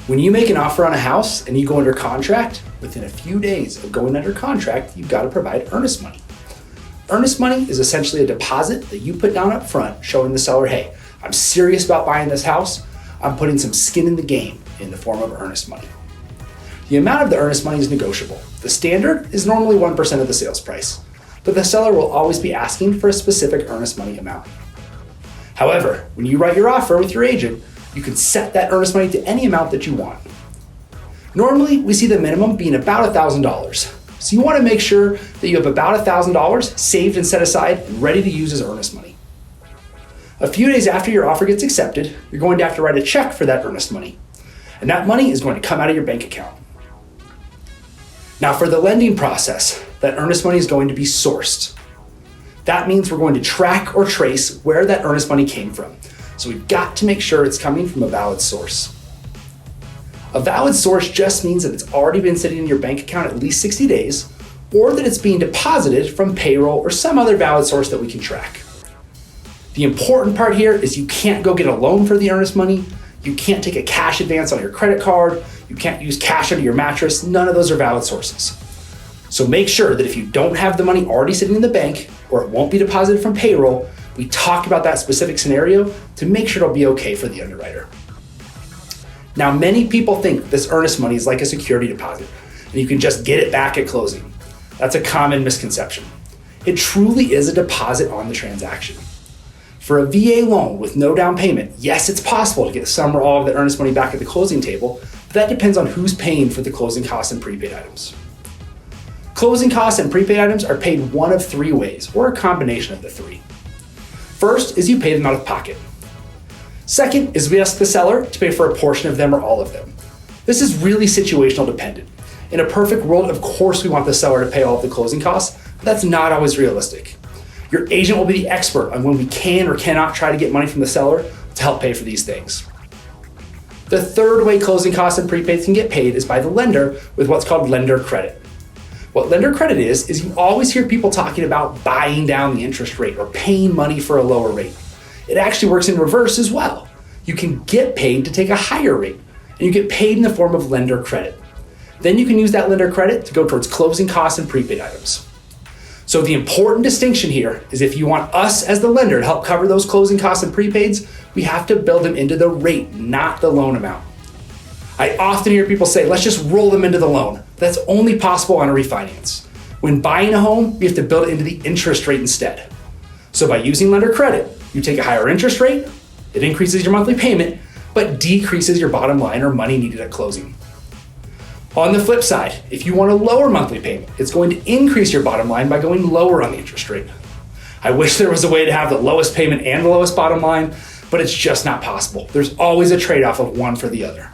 When you make an offer on a house and you go under contract, within a few days of going under contract, you've got to provide earnest money. Earnest money is essentially a deposit that you put down up front showing the seller, hey, I'm serious about buying this house. I'm putting some skin in the game in the form of earnest money. The amount of the earnest money is negotiable. The standard is normally 1% of the sales price, but the seller will always be asking for a specific earnest money amount. However, when you write your offer with your agent, you can set that earnest money to any amount that you want. Normally, we see the minimum being about $1,000. So you want to make sure that you have about $1,000 saved and set aside and ready to use as earnest money. A few days after your offer gets accepted, you're going to have to write a check for that earnest money. And that money is going to come out of your bank account. Now for the lending process, that earnest money is going to be sourced. That means we're going to track or trace where that earnest money came from. So we've got to make sure it's coming from a valid source. A valid source just means that it's already been sitting in your bank account at least 60 days, or that it's being deposited from payroll or some other valid source that we can track. The important part here is you can't go get a loan for the earnest money, you can't take a cash advance on your credit card, you can't use cash under your mattress, none of those are valid sources. So make sure that if you don't have the money already sitting in the bank, or it won't be deposited from payroll, we talk about that specific scenario to make sure it'll be okay for the underwriter. Now, many people think this earnest money is like a security deposit, and you can just get it back at closing. That's a common misconception. It truly is a deposit on the transaction. For a VA loan with no down payment, yes, it's possible to get some or all of the earnest money back at the closing table, but that depends on who's paying for the closing costs and prepaid items. Closing costs and prepaid items are paid one of three ways, or a combination of the three. First is you pay them out of pocket. Second is we ask the seller to pay for a portion of them or all of them. This is really situational dependent. In a perfect world, of course we want the seller to pay all of the closing costs, but that's not always realistic. Your agent will be the expert on when we can or cannot try to get money from the seller to help pay for these things. The third way closing costs and prepaids can get paid is by the lender with what's called lender credit. What lender credit is you always hear people talking about buying down the interest rate or paying money for a lower rate. It actually works in reverse as well. You can get paid to take a higher rate, and you get paid in the form of lender credit. Then you can use that lender credit to go towards closing costs and prepaid items. So the important distinction here is if you want us as the lender to help cover those closing costs and prepaids, we have to build them into the rate, not the loan amount. I often hear people say, let's just roll them into the loan. That's only possible on a refinance. When buying a home, we have to build it into the interest rate instead. So by using lender credit, you take a higher interest rate, it increases your monthly payment, but decreases your bottom line or money needed at closing. On the flip side, if you want a lower monthly payment, it's going to increase your bottom line by going lower on the interest rate. I wish there was a way to have the lowest payment and the lowest bottom line, but it's just not possible. There's always a trade-off of one for the other.